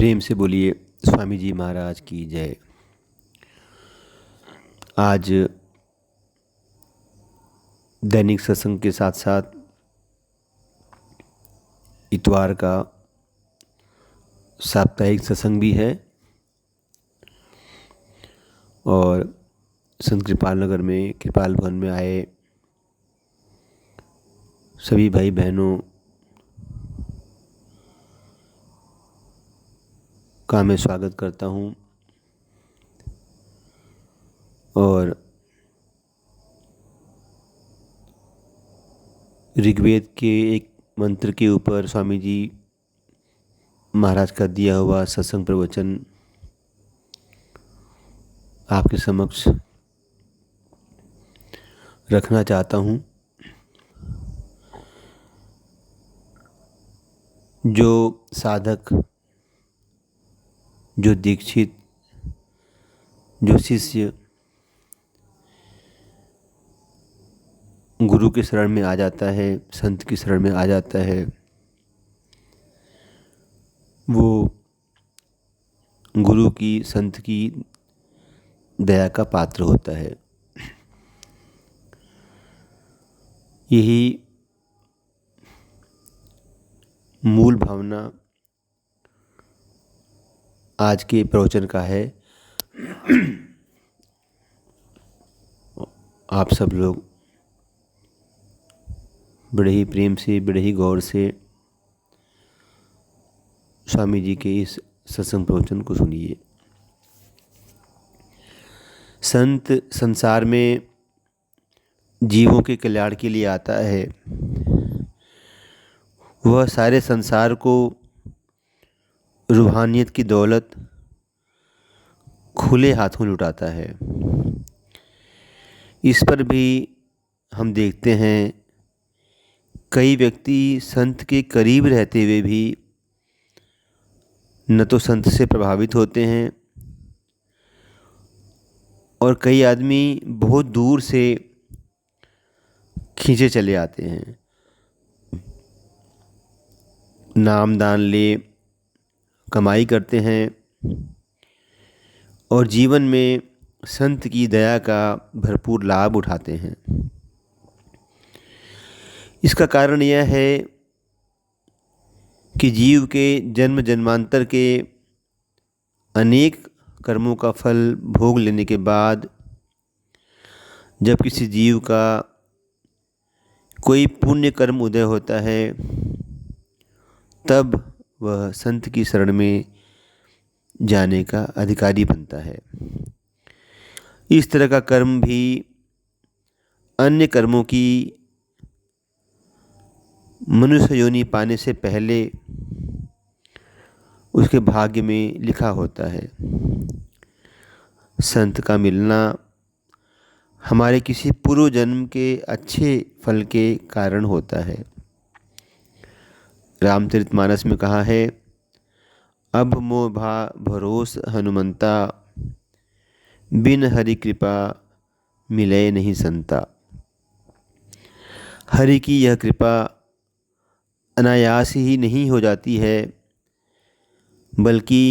प्रेम से बोलिए स्वामी जी महाराज की जय। आज दैनिक सत्संग के साथ साथ इतवार का साप्ताहिक सत्संग भी है और संत कृपाल नगर में कृपाल भवन में आए सभी भाई बहनों का मैं स्वागत करता हूँ और ऋग्वेद के एक मंत्र के ऊपर स्वामी जी महाराज का दिया हुआ सत्संग प्रवचन आपके समक्ष रखना चाहता हूँ। जो साधक, जो दीक्षित, जो शिष्य गुरु के शरण में आ जाता है, संत की शरण में आ जाता है, वो गुरु की, संत की दया का पात्र होता है। यही मूल भावना आज के प्रवचन का है। आप सब लोग बड़े ही प्रेम से, बड़े ही गौर से स्वामी जी के इस सत्संग प्रवचन को सुनिए। संत संसार में जीवों के कल्याण के लिए आता है। वह सारे संसार को रूहानियत की दौलत खुले हाथों लुटाता है। इस पर भी हम देखते हैं कई व्यक्ति संत के करीब रहते हुए भी न तो संत से प्रभावित होते हैं और कई आदमी बहुत दूर से खींचे चले आते हैं। नाम दान ले कमाई करते हैं और जीवन में संत की दया का भरपूर लाभ उठाते हैं। इसका कारण यह है कि जीव के जन्म जन्मांतर के अनेक कर्मों का फल भोग लेने के बाद जब किसी जीव का कोई पुण्य कर्म उदय होता है तब वह संत की शरण में जाने का अधिकारी बनता है। इस तरह का कर्म भी अन्य कर्मों की मनुष्य योनि पाने से पहले उसके भाग्य में लिखा होता है। संत का मिलना हमारे किसी पूर्व जन्म के अच्छे फल के कारण होता है। रामचरितमानस में कहा है, अब मोह भा भरोस हनुमंता, बिन हरि कृपा मिले नहीं संता। हरि की यह कृपा अनायास ही नहीं हो जाती है, बल्कि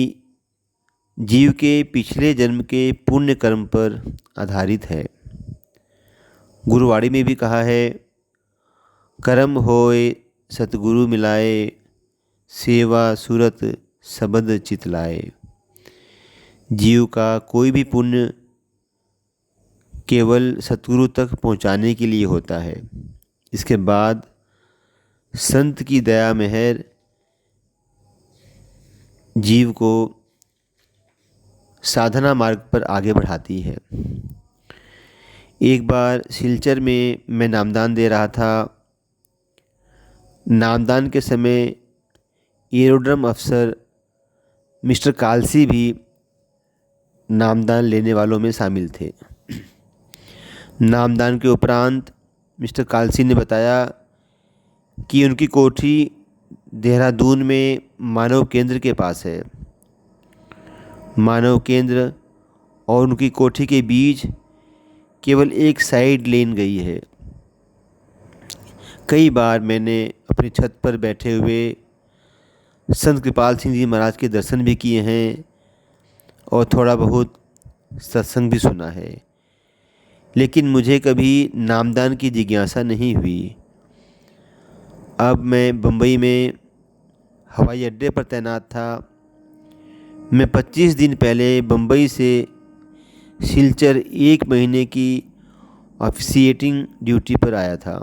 जीव के पिछले जन्म के पुण्य कर्म पर आधारित है। गुरुवाणी में भी कहा है, कर्म होए सतगुरु मिलाए, सेवा सुरत सबद चितलाए। जीव का कोई भी पुण्य केवल सतगुरु तक पहुंचाने के लिए होता है। इसके बाद संत की दया मेहर जीव को साधना मार्ग पर आगे बढ़ाती है। एक बार सिलचर में मैं नामदान दे रहा था। नामदान के समय एरोड्रम अफसर मिस्टर कालसी भी नामदान लेने वालों में शामिल थे। नामदान के उपरांत मिस्टर कालसी ने बताया कि उनकी कोठी देहरादून में मानव केंद्र के पास है। मानव केंद्र और उनकी कोठी के बीच केवल एक साइड लेन गई है। कई बार मैंने अपनी छत पर बैठे हुए संत कृपाल सिंह जी महाराज के दर्शन भी किए हैं और थोड़ा बहुत सत्संग भी सुना है, लेकिन मुझे कभी नामदान की जिज्ञासा नहीं हुई। अब मैं बम्बई में हवाई अड्डे पर तैनात था। मैं 25 दिन पहले बम्बई से सिलचर 1 महीने की ऑफिशिएटिंग ड्यूटी पर आया था।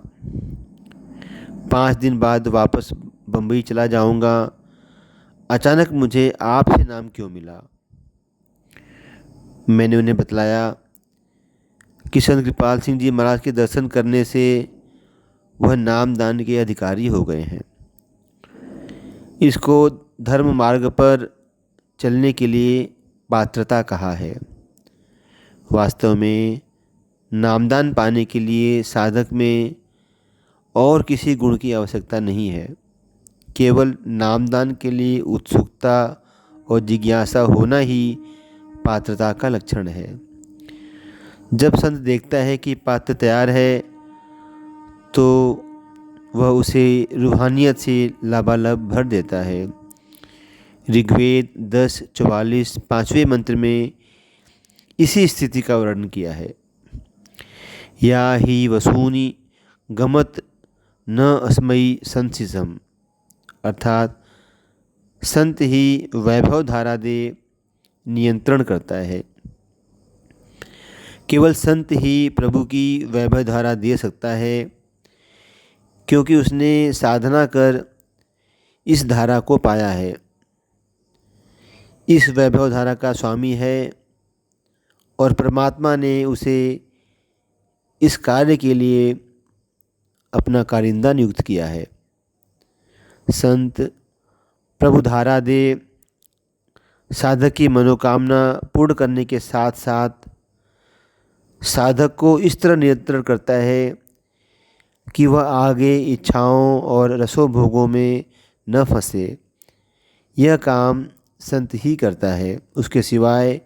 5 दिन बाद वापस बम्बई चला जाऊंगा। अचानक मुझे आपसे नाम क्यों मिला? मैंने उन्हें बतलाया कि संत कृपाल सिंह जी महाराज के दर्शन करने से वह नामदान के अधिकारी हो गए हैं। इसको धर्म मार्ग पर चलने के लिए पात्रता कहा है। वास्तव में नामदान पाने के लिए साधक में और किसी गुण की आवश्यकता नहीं है। केवल नामदान के लिए उत्सुकता और जिज्ञासा होना ही पात्रता का लक्षण है। जब संत देखता है कि पात्र तैयार है तो वह उसे रूहानियत से लबालब भर देता है। ऋग्वेद 10:44 5वें मंत्र में इसी स्थिति का वर्णन किया है। या ही वसूनि गमत न अस्मयी संसिसम, अर्थात संत ही वैभव धारा दे नियंत्रण करता है। केवल संत ही प्रभु की वैभव धारा दे सकता है, क्योंकि उसने साधना कर इस धारा को पाया है, इस वैभव धारा का स्वामी है और परमात्मा ने उसे इस कार्य के लिए अपना कारिंदा नियुक्त किया है। संत प्रभु धारा दे साधक की मनोकामना पूर्ण करने के साथ साथ साधक को इस तरह नियंत्रण करता है कि वह आगे इच्छाओं और रसोभोगों में न फंसे। यह काम संत ही करता है, उसके सिवाय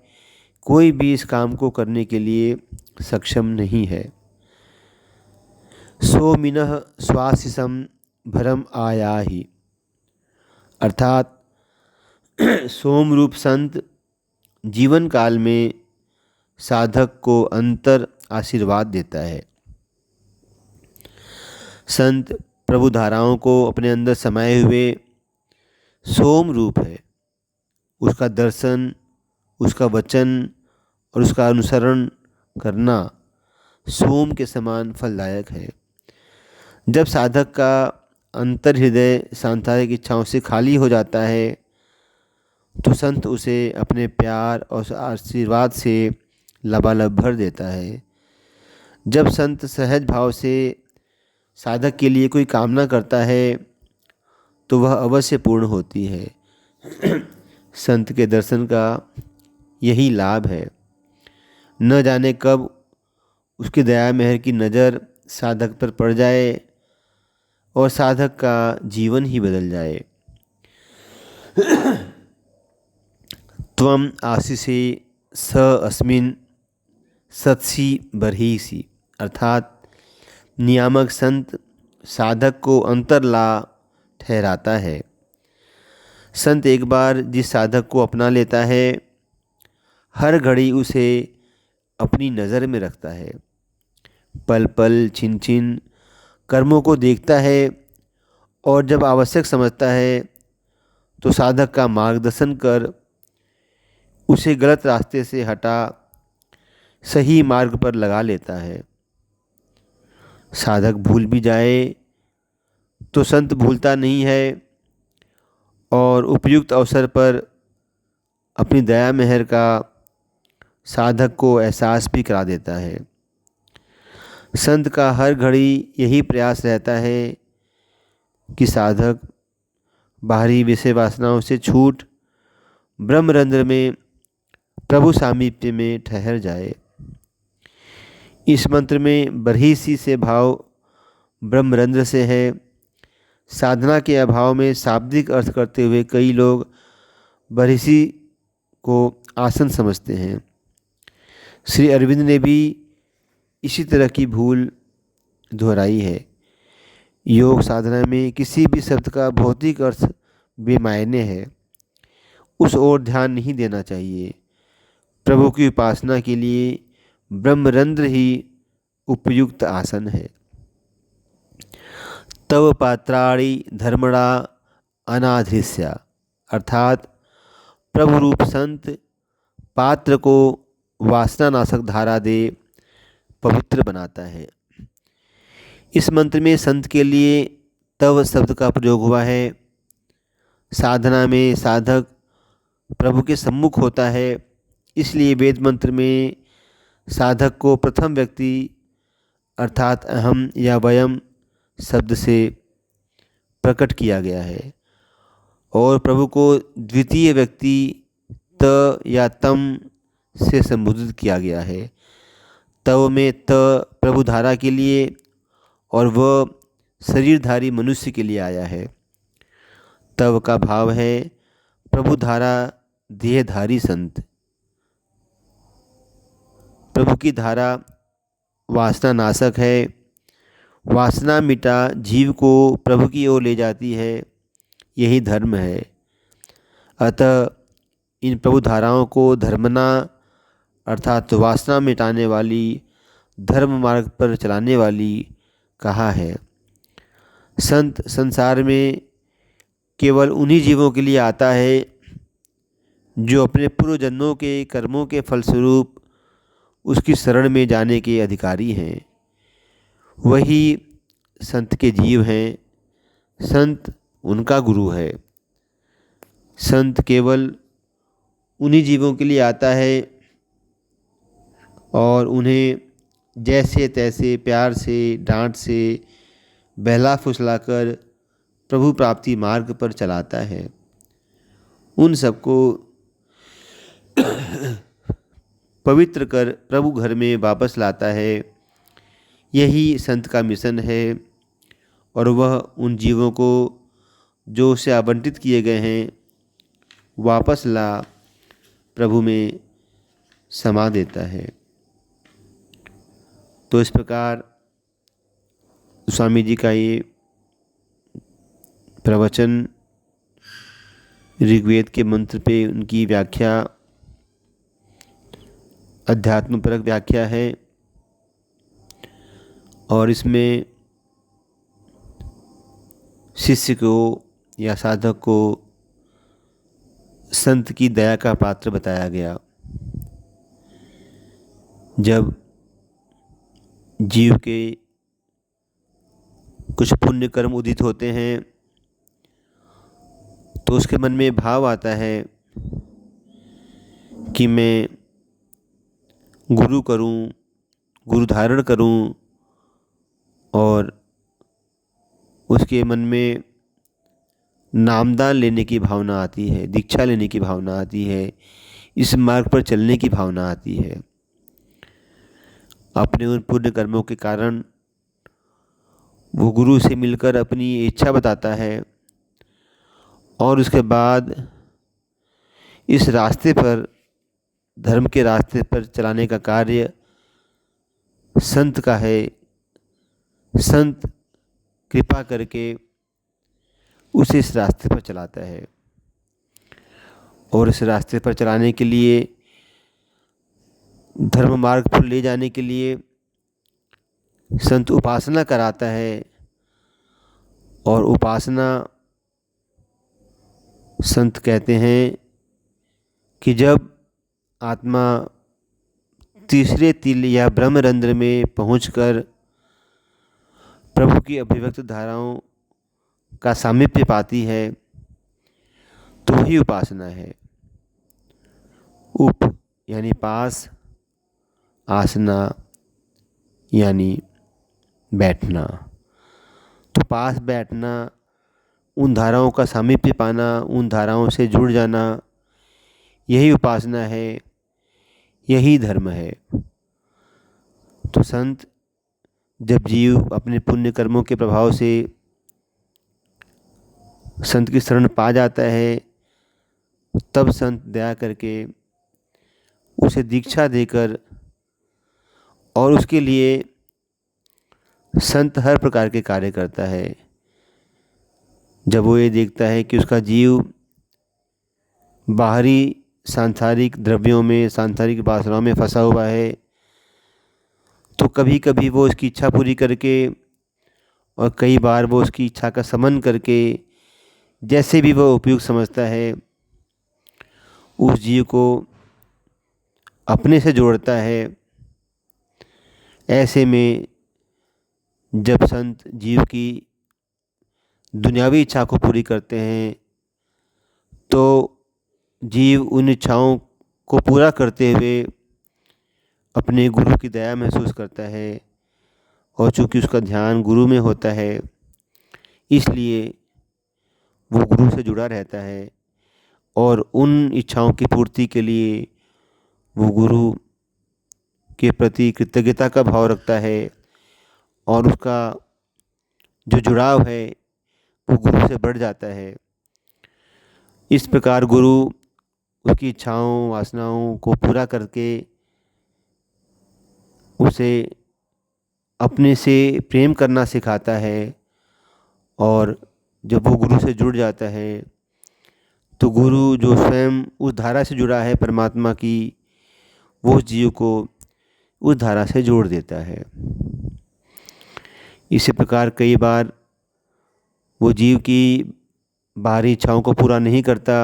कोई भी इस काम को करने के लिए सक्षम नहीं है। सो मिनः स्वासिसम भरम आयाहि, अर्थात सोम रूप संत जीवन काल में साधक को अंतर आशीर्वाद देता है। संत प्रभु धाराओं को अपने अंदर समाये हुए सोम रूप है। उसका दर्शन, उसका वचन और उसका अनुसरण करना सोम के समान फलदायक है। जब साधक का अंतर हृदय सांसारिक इच्छाओं से खाली हो जाता है तो संत उसे अपने प्यार और आशीर्वाद से लबालब भर देता है। जब संत सहज भाव से साधक के लिए कोई कामना करता है तो वह अवश्य पूर्ण होती है। संत के दर्शन का यही लाभ है। न जाने कब उसकी दया मेहर की नज़र साधक पर पड़ जाए और साधक का जीवन ही बदल जाए। त्वम आशीषे स अस्मिन सत्सी बर्हिसी, अर्थात नियामक संत साधक को अंतरला ठहराता है। संत एक बार जिस साधक को अपना लेता है हर घड़ी उसे अपनी नज़र में रखता है। पल पल छिन छिन कर्मों को देखता है और जब आवश्यक समझता है तो साधक का मार्गदर्शन कर उसे गलत रास्ते से हटा सही मार्ग पर लगा लेता है। साधक भूल भी जाए तो संत भूलता नहीं है और उपयुक्त अवसर पर अपनी दया मेहर का साधक को एहसास भी करा देता है। संत का हर घड़ी यही प्रयास रहता है कि साधक बाहरी विषय वासनाओं से छूट ब्रह्मरंध्र में प्रभु सामीप्य में ठहर जाए। इस मंत्र में बरहिसी से भाव ब्रह्मरंध्र से है। साधना के अभाव में शाब्दिक अर्थ करते हुए कई लोग बरहिसी को आसन समझते हैं। श्री अरविंद ने भी इसी तरह की भूल दोहराई है। योग साधना में किसी भी शब्द का भौतिक अर्थ बेमायने है, उस ओर ध्यान नहीं देना चाहिए। प्रभु की उपासना के लिए ब्रह्मरंध्र ही उपयुक्त आसन है। तव पात्राणि धर्मणा अनाधृष्या, अर्थात प्रभु रूप संत पात्र को वासनानाशक धारा दे पवित्र बनाता है। इस मंत्र में संत के लिए तव शब्द का प्रयोग हुआ है। साधना में साधक प्रभु के सम्मुख होता है, इसलिए वेद मंत्र में साधक को प्रथम व्यक्ति अर्थात अहम या वयम शब्द से प्रकट किया गया है और प्रभु को द्वितीय व्यक्ति त या तम से संबोधित किया गया है। तव में त प्रभु धारा के लिए और वह शरीरधारी मनुष्य के लिए आया है। तव का भाव है प्रभु धारा देहधारी संत। प्रभु की धारा वासना नाशक है। वासना मिटा जीव को प्रभु की ओर ले जाती है, यही धर्म है। अतः इन प्रभु धाराओं को धर्मना अर्थात वासना मिटाने वाली, धर्म मार्ग पर चलाने वाली कहा है। संत संसार में केवल उन्हीं जीवों के लिए आता है जो अपने पूर्व जन्मों के कर्मों के फलस्वरूप उसकी शरण में जाने के अधिकारी हैं। वही संत के जीव हैं। संत उनका गुरु है। संत केवल उन्हीं जीवों के लिए आता है और उन्हें जैसे तैसे प्यार से, डांट से बहला फुसलाकर प्रभु प्राप्ति मार्ग पर चलाता है। उन सबको पवित्र कर प्रभु घर में वापस लाता है। यही संत का मिशन है और वह उन जीवों को जो उसे आवंटित किए गए हैं वापस ला प्रभु में समा देता है। तो इस प्रकार स्वामी जी का ये प्रवचन ऋग्वेद के मंत्र पे उनकी व्याख्या अध्यात्मपरक व्याख्या है और इसमें शिष्य को या साधक को संत की दया का पात्र बताया गया। जब जीव के कुछ पुण्य कर्म उदित होते हैं तो उसके मन में भाव आता है कि मैं गुरु करूं, गुरु धारण करूं, और उसके मन में नामदान लेने की भावना आती है, दीक्षा लेने की भावना आती है, इस मार्ग पर चलने की भावना आती है। अपने उन पुण्य कर्मों के कारण वो गुरु से मिलकर अपनी इच्छा बताता है और उसके बाद इस रास्ते पर, धर्म के रास्ते पर चलाने का कार्य संत का है। संत कृपा करके उसे इस रास्ते पर चलाता है और इस रास्ते पर चलाने के लिए, धर्म मार्ग पर ले जाने के लिए संत उपासना कराता है और उपासना संत कहते हैं कि जब आत्मा तीसरे तिल या ब्रह्मरंध्र में पहुंचकर प्रभु की अभिव्यक्त धाराओं का सामीप्य पाती है तो वही उपासना है। उप यानी पास, आसना यानी बैठना। तो पास बैठना, उन धाराओं का सामीप्य पाना, उन धाराओं से जुड़ जाना, यही उपासना है, यही धर्म है। तो संत, जब जीव अपने पुण्य कर्मों के प्रभाव से संत की शरण पा जाता है तब संत दया करके उसे दीक्षा देकर, और उसके लिए संत हर प्रकार के कार्य करता है। जब वो ये देखता है कि उसका जीव बाहरी सांसारिक द्रव्यों में, सांसारिक वासनाओं में फंसा हुआ है, तो कभी कभी वो उसकी इच्छा पूरी करके और कई बार वो उसकी इच्छा का समन करके जैसे भी वो उपयुक्त समझता है उस जीव को अपने से जोड़ता है। ऐसे में जब संत जीव की दुनियावी इच्छा को पूरी करते हैं तो जीव उन इच्छाओं को पूरा करते हुए अपने गुरु की दया महसूस करता है, और चूँकि उसका ध्यान गुरु में होता है इसलिए वो गुरु से जुड़ा रहता है और उन इच्छाओं की पूर्ति के लिए वो गुरु के प्रति कृतज्ञता का भाव रखता है, और उसका जो जुड़ाव है वो गुरु से बढ़ जाता है। इस प्रकार गुरु उसकी इच्छाओं वासनाओं को पूरा करके उसे अपने से प्रेम करना सिखाता है, और जब वो गुरु से जुड़ जाता है तो गुरु जो स्वयं उस धारा से जुड़ा है परमात्मा की, वो उस जीव को उस धारा से जोड़ देता है। इसी प्रकार कई बार वो जीव की बाहरी इच्छाओं को पूरा नहीं करता,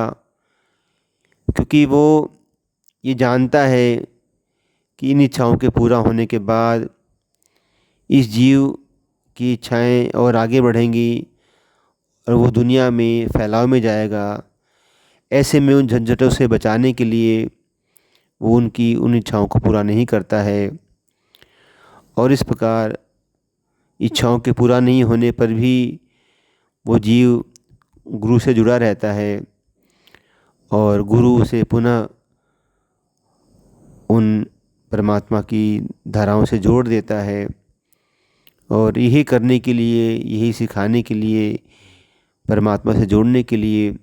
क्योंकि वो ये जानता है कि इन इच्छाओं के पूरा होने के बाद इस जीव की इच्छाएं और आगे बढ़ेंगी और वो दुनिया में फैलाव में जाएगा। ऐसे में उन झंझटों से बचाने के लिए वो उनकी उन इच्छाओं को पूरा नहीं करता है, और इस प्रकार इच्छाओं के पूरा नहीं होने पर भी वो जीव गुरु से जुड़ा रहता है और गुरु उसे पुनः उन परमात्मा की धाराओं से जोड़ देता है। और यही करने के लिए, यही सिखाने के लिए, परमात्मा से जोड़ने के लिए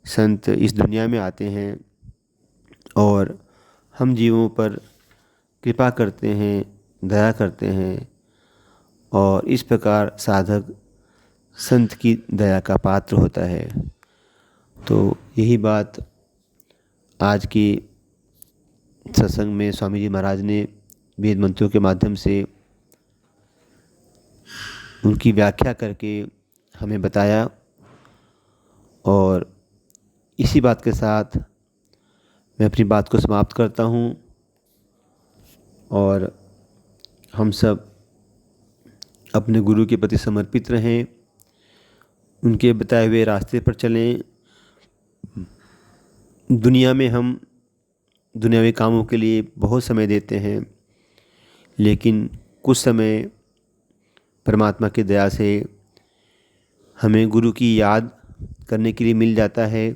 संत इस दुनिया में आते हैं और हम जीवों पर कृपा करते हैं, दया करते हैं, और इस प्रकार साधक संत की दया का पात्र होता है। तो यही बात आज की सत्संग में स्वामी जी महाराज ने वेद मंत्रों के माध्यम से उनकी व्याख्या करके हमें बताया, और इसी बात के साथ मैं अपनी बात को समाप्त करता हूँ। और हम सब अपने गुरु के प्रति समर्पित रहें, उनके बताए हुए रास्ते पर चलें। दुनिया में हम दुनियावी कामों के लिए बहुत समय देते हैं, लेकिन कुछ समय परमात्मा की दया से हमें गुरु की याद करने के लिए मिल जाता है,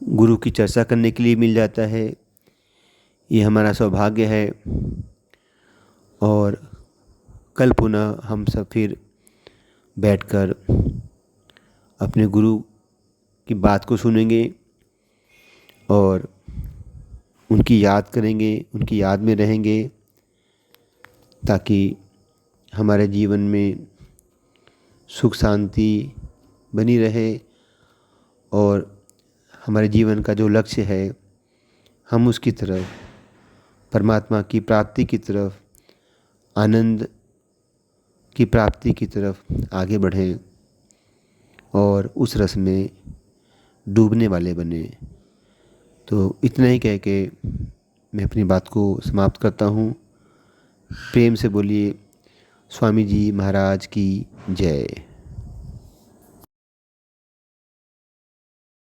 गुरु की चर्चा करने के लिए मिल जाता है। ये हमारा सौभाग्य है, और कल पुनः हम सब फिर बैठकर अपने गुरु की बात को सुनेंगे और उनकी याद करेंगे, उनकी याद में रहेंगे, ताकि हमारे जीवन में सुख शांति बनी रहे और हमारे जीवन का जो लक्ष्य है हम उसकी तरफ, परमात्मा की प्राप्ति की तरफ, आनंद की प्राप्ति की तरफ आगे बढ़ें और उस रस में डूबने वाले बने। तो इतना ही कह के मैं अपनी बात को समाप्त करता हूँ। प्रेम से बोलिए स्वामी जी महाराज की जय।